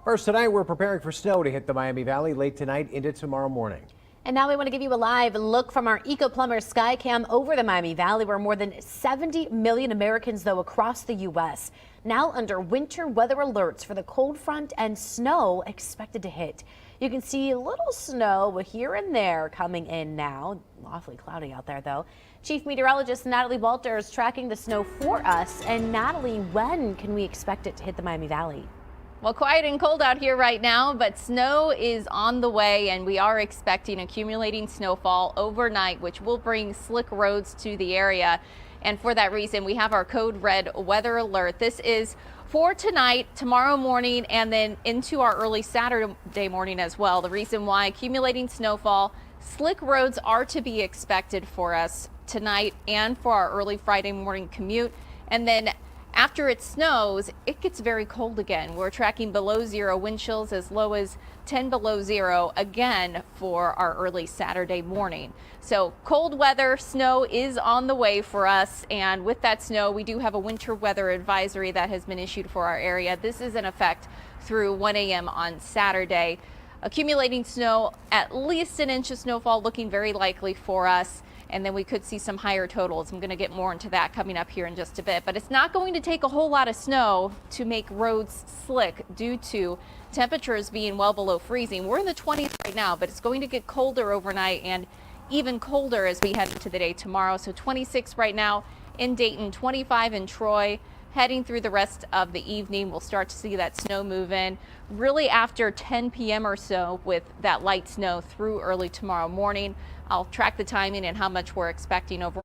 First tonight, we're preparing for snow to hit the Miami Valley late tonight into tomorrow morning. And now we want to give you a live look from our EcoPlumber Skycam over the Miami Valley, where more than 70 million Americans, though, across the U.S. now under winter weather alerts for the cold front and snow expected to hit. You can see a little snow here and there coming in now. Awfully cloudy out there, though. Chief Meteorologist Natalie Walter is tracking the snow for us. And Natalie, when can we expect it to hit the Miami Valley? Well, quiet and cold out here right now, but snow is on the way, and we are expecting accumulating snowfall overnight, which will bring slick roads to the area. And for that reason, we have our code red weather alert. This is for tonight, tomorrow morning, and then into our early Saturday morning as well. The reason why accumulating snowfall, slick roads are to be expected for us tonight and for our early Friday morning commute. And then after it snows, it gets very cold again. We're tracking below zero wind chills as low as 10 below zero again for our early Saturday morning. So cold weather, snow is on the way for us. And with that snow, we do have a winter weather advisory that has been issued for our area. This is in effect through 1 a.m. on Saturday. Accumulating snow, at least an inch of snowfall looking very likely for us. And then we could see some higher totals. I'm going to get more into that coming up here in just a bit. But it's not going to take a whole lot of snow to make roads slick due to temperatures being well below freezing. We're in the 20s right now, but it's going to get colder overnight and even colder as we head into the day tomorrow. So 26 right now in Dayton, 25 in Troy. Heading through the rest of the evening, we'll start to see that snow move in really after 10 p.m. or so with that light snow through early tomorrow morning. I'll track the timing and how much we're expecting over.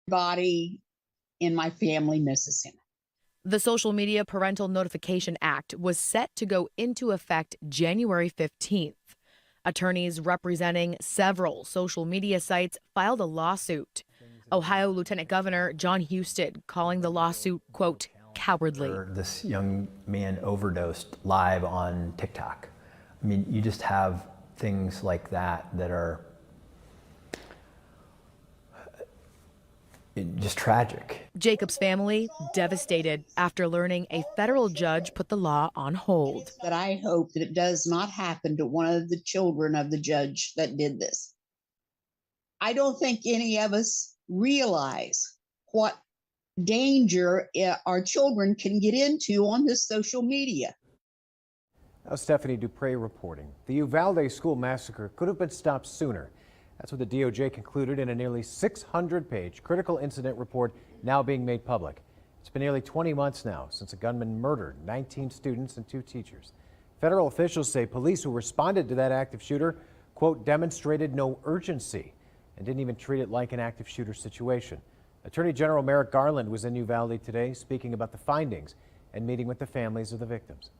Body in my family misses him. The Social Media Parental Notification Act was set to go into effect January 15th. Attorneys representing several social media sites filed a lawsuit. Ohio Lieutenant Governor John Husted calling the lawsuit, quote, cowardly. This young man overdosed live on TikTok. I mean, you just have things like that that are just tragic. Jacob's family devastated after learning a federal judge put the law on hold. But I hope that it does not happen to one of the children of the judge that did this. I don't think any of us realize what danger our children can get into on this social media. Now, Stephanie Dupre reporting. The Uvalde school massacre could have been stopped sooner. That's what the DOJ concluded in a nearly 600-page critical incident report now being made public. It's been nearly 20 months now since a gunman murdered 19 students and 2 teachers. Federal officials say police who responded to that active shooter, quote, demonstrated no urgency and didn't even treat it like an active shooter situation. Attorney General Merrick Garland was in Uvalde today speaking about the findings and meeting with the families of the victims.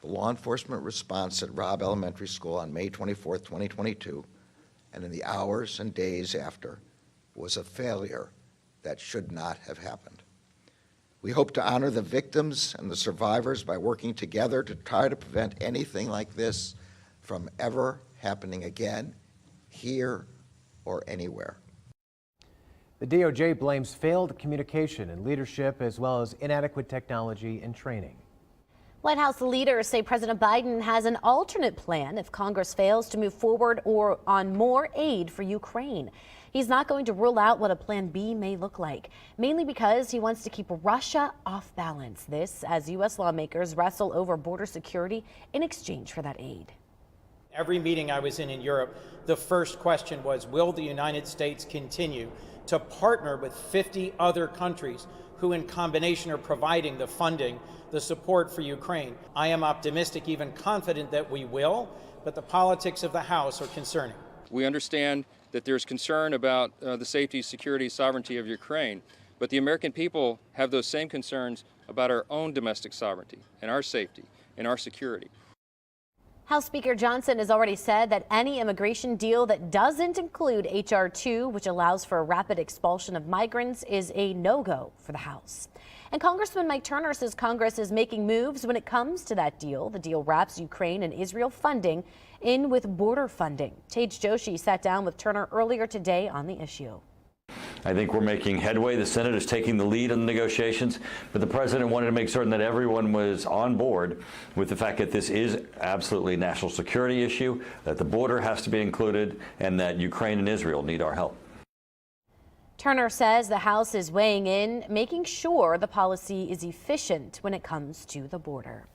The law enforcement response at Robb Elementary School on May 24, 2022, and in the hours and days after, was a failure that should not have happened. We hope to honor the victims and the survivors by working together to try to prevent anything like this from ever happening again, here or anywhere. The DOJ blames failed communication and leadership as well as inadequate technology and training. White House leaders say President Biden has an alternate plan if Congress fails to move forward or on more aid for Ukraine. He's not going to rule out what a plan B may look like, mainly because he wants to keep Russia off balance. This as U.S. lawmakers wrestle over border security in exchange for that aid. Every meeting I was in Europe, the first question was, will the United States continue to partner with 50 other countries who in combination are providing the funding, the support for Ukraine. I am optimistic, even confident that we will, but the politics of the House are concerning. We understand that there's concern about the safety, security, sovereignty of Ukraine, but the American people have those same concerns about our own domestic sovereignty and our safety and our security. House Speaker Johnson has already said that any immigration deal that doesn't include H.R. 2, which allows for a rapid expulsion of migrants, is a no-go for the House. And Congressman Mike Turner says Congress is making moves when it comes to that deal. The deal wraps Ukraine and Israel funding in with border funding. Tej Joshi sat down with Turner earlier today on the issue. I think we're making headway. The Senate is taking the lead in the negotiations, but the president wanted to make certain that everyone was on board with the fact that this is absolutely a national security issue, that the border has to be included, and that Ukraine and Israel need our help. Turner says the House is weighing in, making sure the policy is efficient when it comes to the border.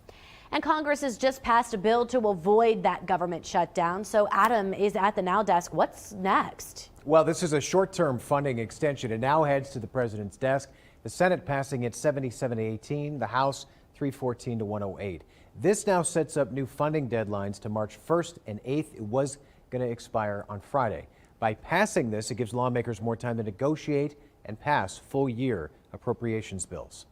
And Congress has just passed a bill to avoid that government shutdown. So Adam is at the Now desk. What's next? Well, this is a short-term funding extension. It now heads to the president's desk. The Senate passing it 77-18, the House 314 to 108. This now sets up new funding deadlines to March 1st and 8th. It was going to expire on Friday. By passing this, it gives lawmakers more time to negotiate and pass full-year appropriations bills.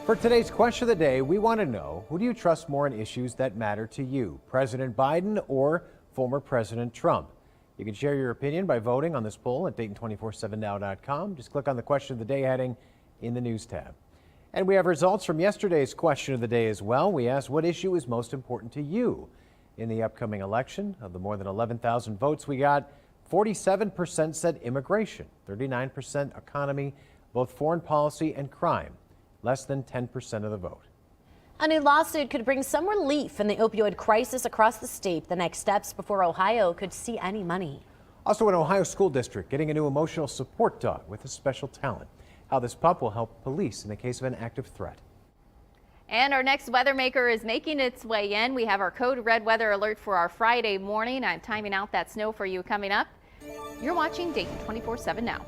For today's question of the day, we want to know, who do you trust more on issues that matter to you, President Biden or former President Trump? You can share your opinion by voting on this poll at Dayton247now.com. Just click on the question of the day heading in the news tab. And we have results from yesterday's question of the day as well. We asked, what issue is most important to you in the upcoming election? Of the more than 11,000 votes we got, 47% said immigration, 39% economy, both foreign policy and crime. Less than 10% of the vote. A new lawsuit could bring some relief in the opioid crisis across the state. The next steps before Ohio could see any money. Also, an Ohio school district getting a new emotional support dog with a special talent. How this pup will help police in the case of an active threat. And our next weather maker is making its way in. We have our code red weather alert for our Friday morning. I'm timing out that snow for you coming up. You're watching Dayton 24/7 now.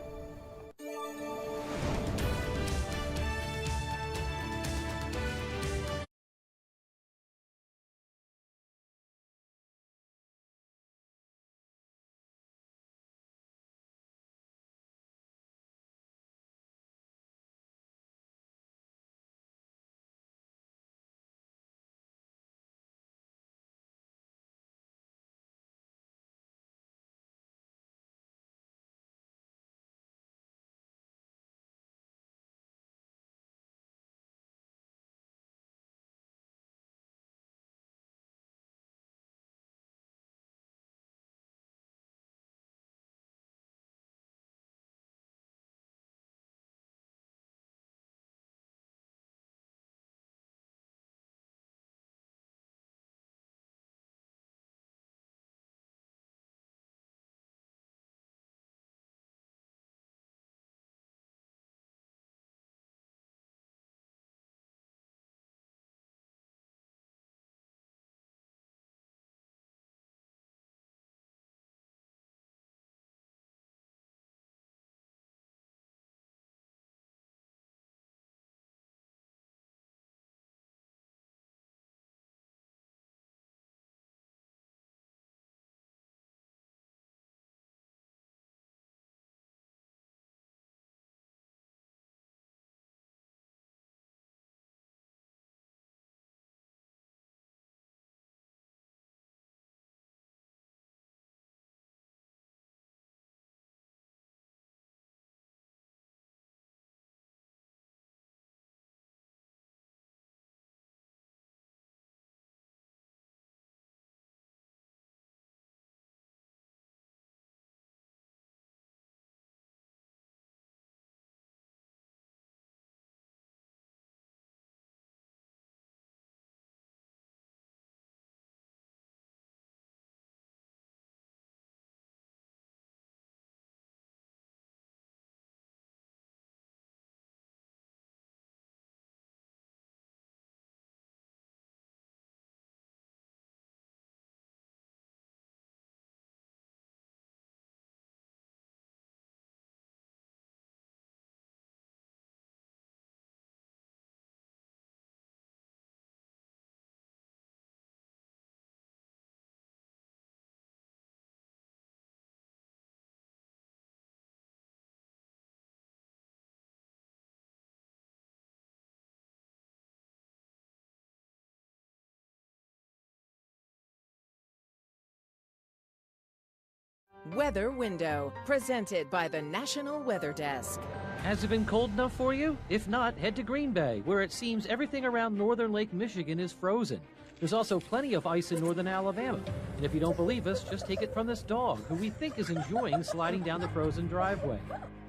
Weather Window, presented by the National Weather Desk. Has it been cold enough for you? If not, head to Green Bay, where it seems everything around northern Lake Michigan is frozen. There's also plenty of ice in northern Alabama. And if you don't believe us, just take it from this dog, who we think is enjoying sliding down the frozen driveway.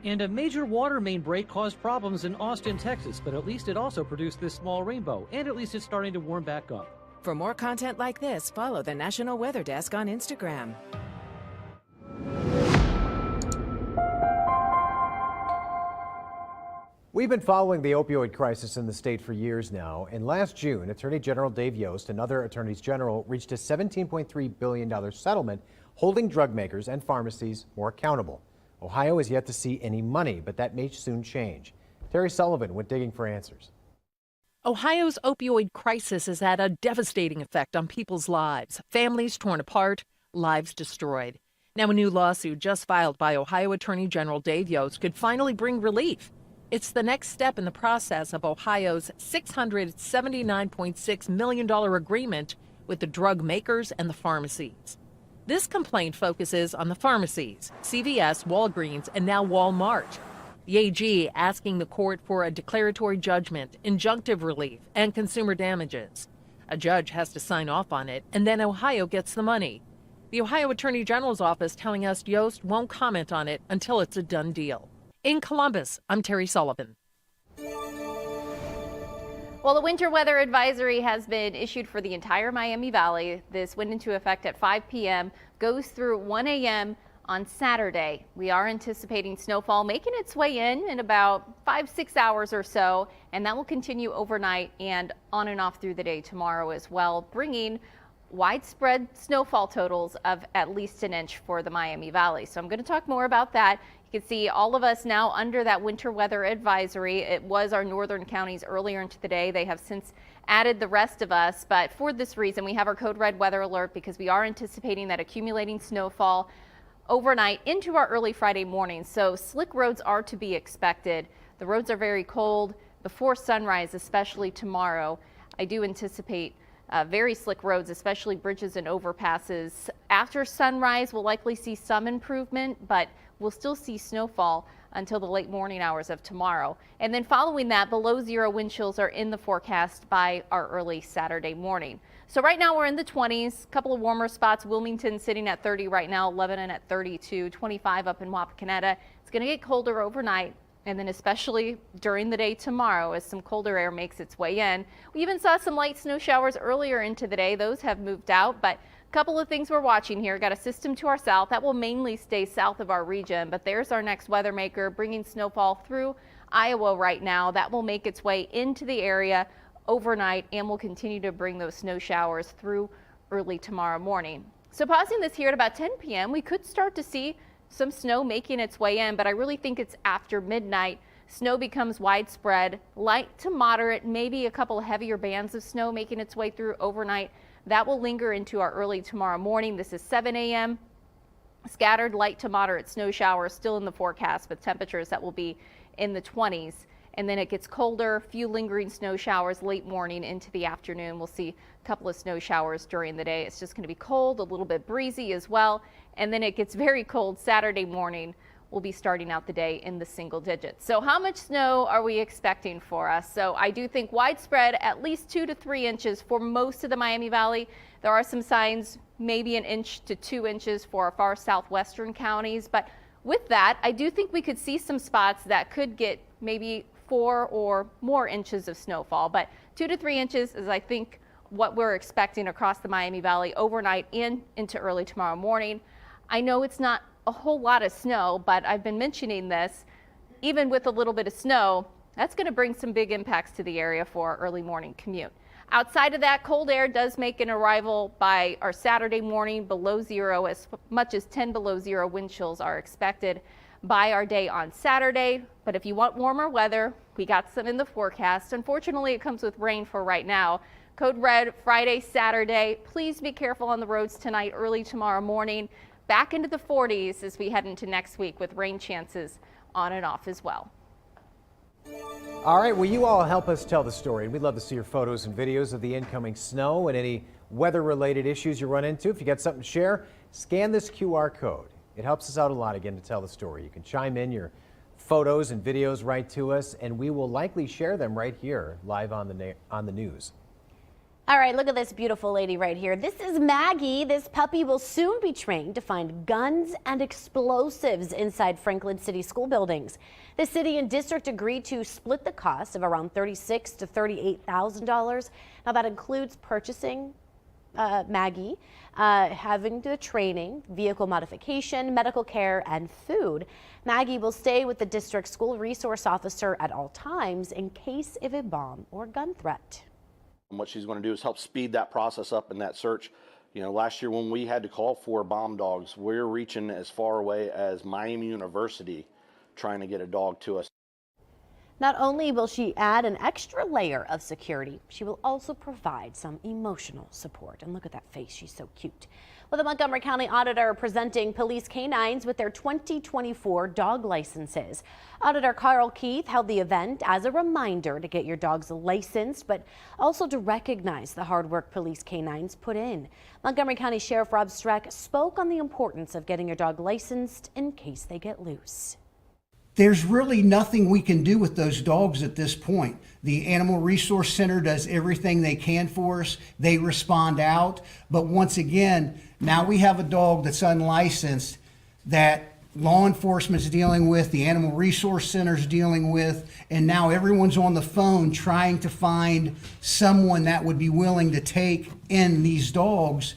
And a major water main break caused problems in Austin, Texas, but at least it also produced this small rainbow, and at least it's starting to warm back up. For more content like this, follow the National Weather Desk on Instagram. We've been following the opioid crisis in the state for years now, and last June, Attorney General Dave Yost and other attorneys general reached a $17.3 billion settlement holding drug makers and pharmacies more accountable. Ohio is yet to see any money, but that may soon change. Terry Sullivan went digging for answers. Ohio's opioid crisis has had a devastating effect on people's lives. Families torn apart, lives destroyed. Now a new lawsuit just filed by Ohio Attorney General Dave Yost could finally bring relief. It's the next step in the process of Ohio's $679.6 million agreement with the drug makers and the pharmacies. This complaint focuses on the pharmacies, CVS, Walgreens, and now Walmart. The AG asking the court for a declaratory judgment, injunctive relief, and consumer damages. A judge has to sign off on it, and then Ohio gets the money. The Ohio Attorney General's office telling us Yost won't comment on it until it's a done deal. In Columbus, I'm Terry Sullivan. Well, the winter weather advisory has been issued for the entire Miami Valley. This went into effect at 5 p.m., goes through 1 a.m. on Saturday. We are anticipating snowfall making its way in about 5-6 hours or so, and that will continue overnight and on and off through the day tomorrow as well, bringing widespread snowfall totals of at least an inch for the Miami Valley. So I'm going to talk more about that. You can see all of us now under that winter weather advisory. It was our northern counties earlier into the day. They have since added the rest of us, but for this reason we have our code red weather alert because we are anticipating that accumulating snowfall overnight into our early Friday morning. So slick roads are to be expected. The roads are very cold before sunrise, especially tomorrow. I do anticipate very slick roads, especially bridges and overpasses. After sunrise, we'll likely see some improvement, but we'll still see snowfall until the late morning hours of tomorrow. And then following that, below zero wind chills are in the forecast by our early Saturday morning. So right now we're in the 20s, a couple of warmer spots. Wilmington sitting at 30 right now, Lebanon at 32, 25 up in Wapakoneta. It's going to get colder overnight. And then especially during the day tomorrow as some colder air makes its way in. We even saw some light snow showers earlier into the day. Those have moved out, but a couple of things we're watching here. Got a system to our south that will mainly stay south of our region, but there's our next weather maker bringing snowfall through Iowa right now. That will make its way into the area overnight and will continue to bring those snow showers through early tomorrow morning. So pausing this here at about 10 p.m., we could start to see some snow making its way in, but I really think it's after midnight. Snow becomes widespread, light to moderate, maybe a couple heavier bands of snow making its way through overnight. That will linger into our early tomorrow morning. This is 7 a.m. Scattered light to moderate snow showers still in the forecast, but temperatures that will be in the 20s. And then it gets colder, few lingering snow showers late morning into the afternoon. We'll see a couple of snow showers during the day. It's just going to be cold, a little bit breezy as well. And then it gets very cold Saturday morning. We'll be starting out the day in the single digits. So how much snow are we expecting for us? So I do think widespread, at least 2 to 3 inches for most of the Miami Valley. There are some signs, maybe 1 inch to 2 inches for our far southwestern counties. But with that, I do think we could see some spots that could get maybe 4 or more inches of snowfall. But 2 to 3 inches is, I think, what we're expecting across the Miami Valley overnight and into early tomorrow morning. I know it's not a whole lot of snow, but I've been mentioning this. Even with a little bit of snow, that's going to bring some big impacts to the area for our early morning commute. Outside of that, cold air does make an arrival by our Saturday morning below zero. As much as 10 below zero wind chills are expected by our day on Saturday. But if you want warmer weather, we got some in the forecast. Unfortunately, it comes with rain for right now. Code red Friday, Saturday. Please be careful on the roads tonight, early tomorrow morning. Back into the 40s as we head into next week with rain chances on and off as well. All right, well, you all help us tell the story. We'd love to see your photos and videos of the incoming snow and any weather-related issues you run into. If you got something to share, scan this QR code. It helps us out a lot, again, to tell the story. You can chime in your photos and videos right to us, and we will likely share them right here live on the news. All right, look at this beautiful lady right here. This is Maggie. This puppy will soon be trained to find guns and explosives inside Franklin City school buildings. The city and district agreed to split the cost of around $36,000 to $38,000. Now that includes purchasing Maggie, having the training, vehicle modification, medical care, and food. Maggie will stay with the district school resource officer at all times in case of a bomb or gun threat. What she's going to do is help speed that process up in that search. You know, last year when we had to call for bomb dogs, we're reaching as far away as Miami University trying to get a dog to us. Not only will she add an extra layer of security, she will also provide some emotional support. And look at that face, she's so cute. Well, the Montgomery County Auditor presenting police canines with their 2024 dog licenses. Auditor Carl Keith held the event as a reminder to get your dogs licensed, but also to recognize the hard work police canines put in. Montgomery County Sheriff Rob Streck spoke on the importance of getting your dog licensed in case they get loose. There's really nothing we can do with those dogs at this point. The Animal Resource Center does everything they can for us. They respond out. But once again, now we have a dog that's unlicensed that law enforcement's dealing with, the Animal Resource Center's dealing with, and now everyone's on the phone trying to find someone that would be willing to take in these dogs.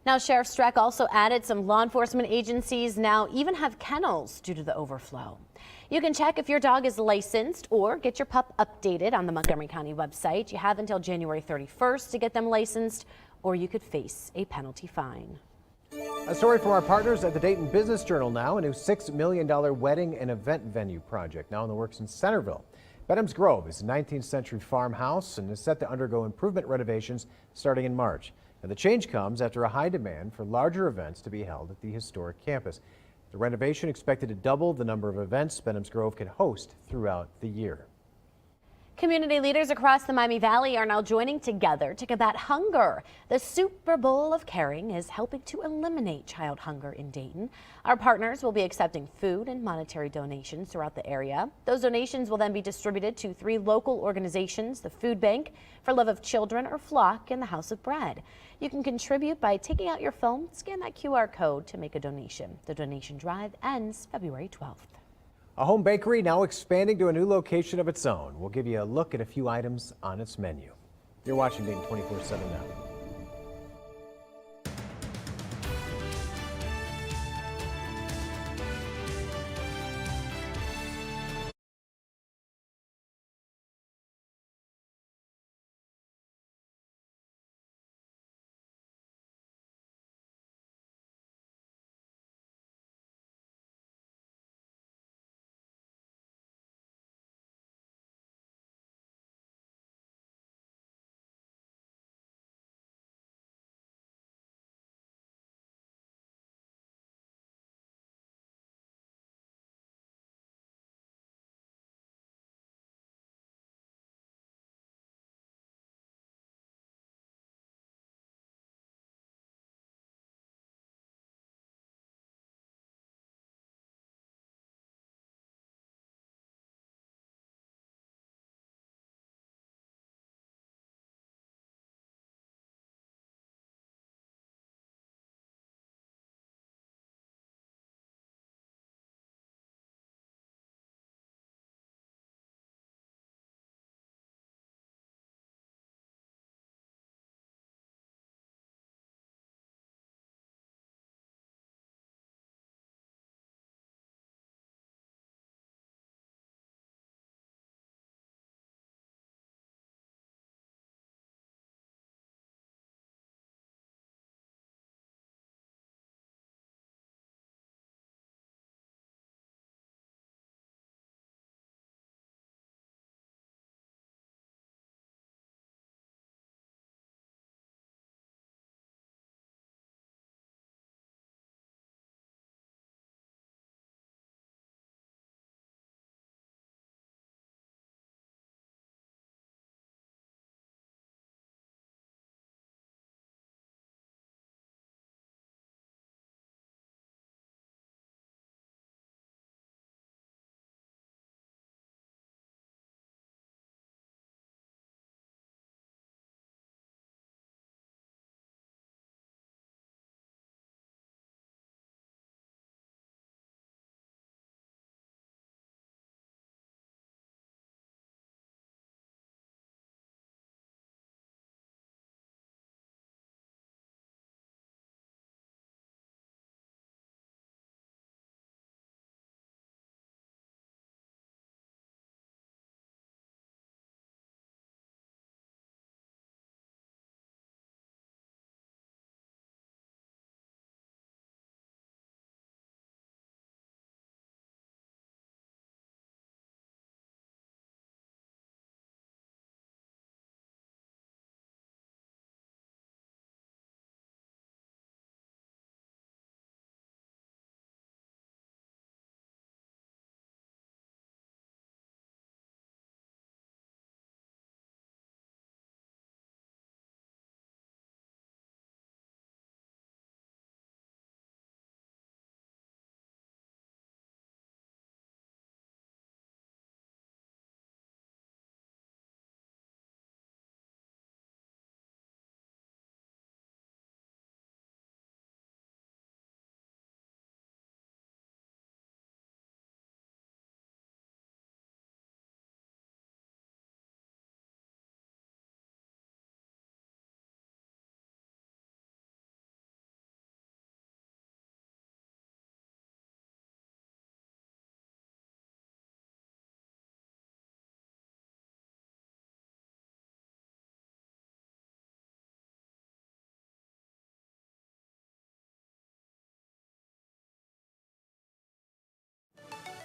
Now, Sheriff Streck also added some law enforcement agencies now even have kennels due to the overflow. You can check if your dog is licensed or get your pup updated on the Montgomery County website. You have until January 31st to get them licensed, or you could face a penalty fine. A story from our partners at the Dayton Business Journal now. A new $6 million wedding and event venue project now in the works in Centerville. Benham's Grove is a 19th century farmhouse and is set to undergo improvement renovations starting in March. Now, the change comes after a high demand for larger events to be held at the historic campus. The renovation expected to double the number of events Benham's Grove can host throughout the year. Community leaders across the Miami Valley are now joining together to combat hunger. The Super Bowl of Caring is helping to eliminate child hunger in Dayton. Our partners will be accepting food and monetary donations throughout the area. Those donations will then be distributed to 3 local organizations, the Food Bank, For Love of Children, or Flock, and the House of Bread. You can contribute by taking out your phone, scan that QR code to make a donation. The donation drive ends February 12th. A home bakery now expanding to a new location of its own. We'll give you a look at a few items on its menu. You're watching Dayton 24/7 now.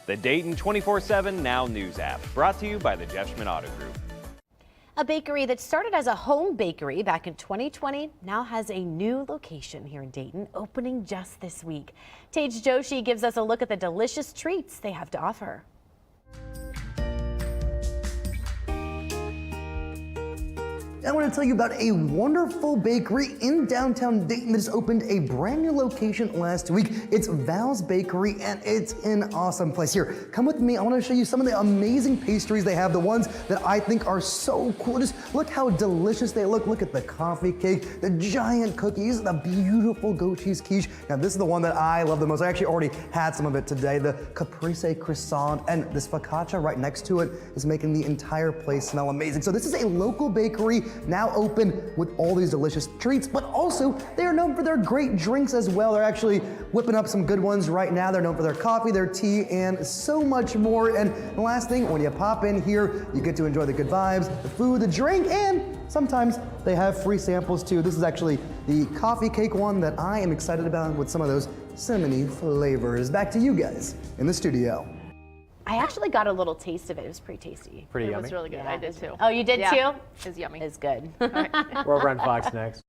The Dayton 24/7 Now News app, brought to you by the Jeff Schmidt Auto Group. A bakery that started as a home bakery back in 2020 now has a new location here in Dayton, opening just this week. Tej Joshi gives us a look at the delicious treats they have to offer. I want to tell you about a wonderful bakery in downtown Dayton that just opened a brand new location last week. It's Val's Bakery, and it's an awesome place. Here, come with me. I want to show you some of the amazing pastries they have, the ones that I think are so cool. Just look how delicious they look. Look at the coffee cake, the giant cookies, the beautiful goat cheese quiche. Now, this is the one that I love the most. I actually already had some of it today, the caprese croissant, and this focaccia right next to it is making the entire place smell amazing. So this is a local bakery now open with all these delicious treats, but also they are known for their great drinks as well. They're actually whipping up some good ones right now. They're known for their coffee, their tea, and so much more. And the last thing, when you pop in here, you get to enjoy the good vibes, the food, the drink, and sometimes they have free samples too. This is actually the coffee cake one that I am excited about with some of those cinnamony flavors. Back to you guys in the studio. I actually got a little taste of it. It was pretty tasty. Pretty It yummy. was really good. Yeah. I did too. Oh, you did too? It's yummy. It's good. We're over on Fox next.